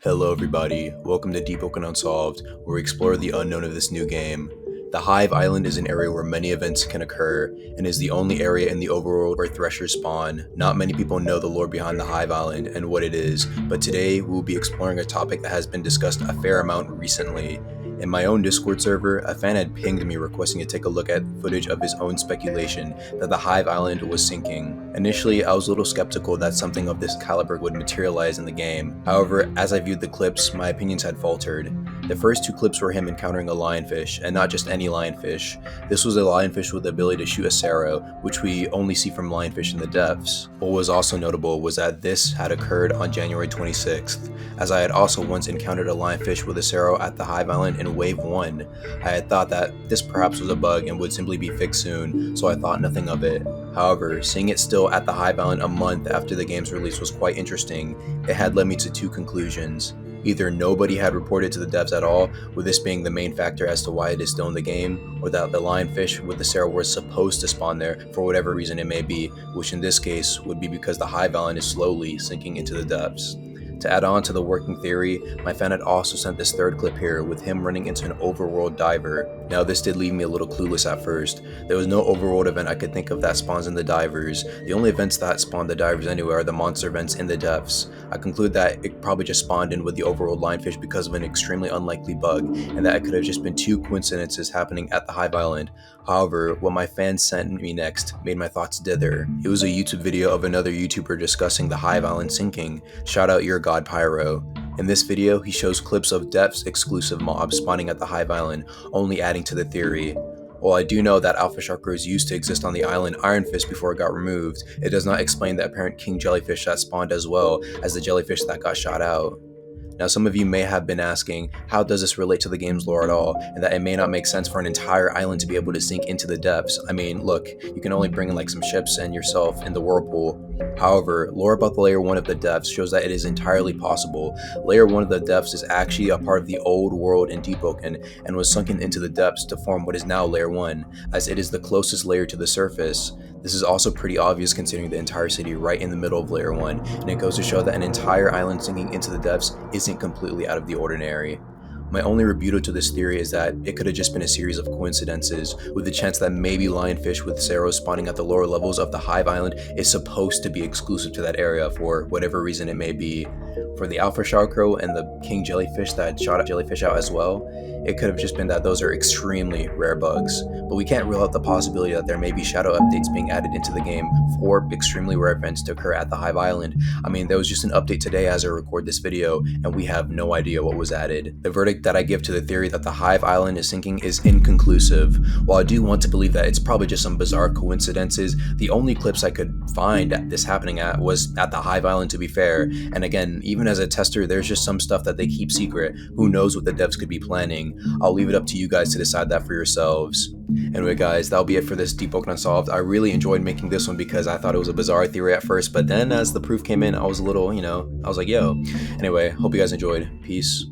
Hello everybody, welcome to Deepwoken Unsolved, where we explore the unknown of this new game. The Hive Island is an area where many events can occur, and is the only area in the overworld where threshers spawn. Not many people know the lore behind the Hive Island and what it is, but today we will be exploring a topic that has been discussed a fair amount recently. In my own Discord server, a fan had pinged me requesting to take a look at footage of his own speculation that the Hive Island was sinking. Initially, I was a little skeptical that something of this caliber would materialize in the game. However, as I viewed the clips, my opinions had faltered. The first two clips were him encountering a lionfish, and not just any lionfish. This was a lionfish with the ability to shoot a Sero, which we only see from lionfish in the depths. What was also notable was that this had occurred on January 26th, as I had also once encountered a lionfish with a Sero at the Hive Island in Wave 1. I had thought that this perhaps was a bug and would simply be fixed soon, so I thought nothing of it. However, seeing it still at the Hive Island a month after the game's release was quite interesting. It had led me to two conclusions. Either nobody had reported to the devs at all, with this being the main factor as to why it is still in the game, or that the lionfish with the Sero was supposed to spawn there for whatever reason it may be, which in this case would be because the Hive Island is slowly sinking into the depths. To add on to the working theory, my fan had also sent this third clip here with him running into an overworld diver. Now this did leave me a little clueless at first. There was no overworld event I could think of that spawns in the divers. The only events that spawn the divers anyway are the monster events in the depths. I conclude that it probably just spawned in with the overworld lionfish because of an extremely unlikely bug, and that it could have just been two coincidences happening at the Hive Island. However, what my fan sent me next made my thoughts dither. It was a YouTube video of another YouTuber discussing the Hive Island sinking. Shout out your god Pyro. In this video, he shows clips of depths exclusive mobs spawning at the Hive Island, only adding to the theory. While I do know that alpha shark crows used to exist on the island Iron Fist before it got removed, it does not explain the apparent king jellyfish that spawned as well as the jellyfish that got shot out. Now some of you may have been asking, how does this relate to the game's lore at all, and that it may not make sense for an entire island to be able to sink into the depths. I mean, look, you can only bring in like some ships and yourself in the whirlpool. However, lore about the layer 1 of the depths shows that it is entirely possible. Layer 1 of the depths is actually a part of the old world in Deepwoken and was sunken into the depths to form what is now layer 1, as it is the closest layer to the surface. This is also pretty obvious considering the entire city right in the middle of layer 1, and it goes to show that an entire island sinking into the depths isn't completely out of the ordinary. My only rebuttal to this theory is that it could have just been a series of coincidences, with the chance that maybe lionfish with Seros spawning at the lower levels of the Hive Island is supposed to be exclusive to that area for whatever reason it may be. For the alpha shark crow and the king jellyfish that shot a jellyfish out as well, it could have just been that those are extremely rare bugs, but we can't rule out the possibility that there may be shadow updates being added into the game for extremely rare events to occur at the Hive Island. I mean, there was just an update today as I record this video, and we have no idea what was added. The verdict that I give to the theory that the Hive Island is sinking is inconclusive. While I do want to believe that it's probably just some bizarre coincidences, the only clips I could find this happening at was at the Hive Island, to be fair, and again, even as a tester, there's just some stuff that they keep secret. Who knows what the devs could be planning? I'll leave it up to you guys to decide that for yourselves. Anyway guys, that'll be it for this Deepwoken Unsolved. I really enjoyed making this one because I thought it was a bizarre theory at first, but then as the proof came in, I was a little, I was like, yo. Anyway, hope you guys enjoyed. Peace.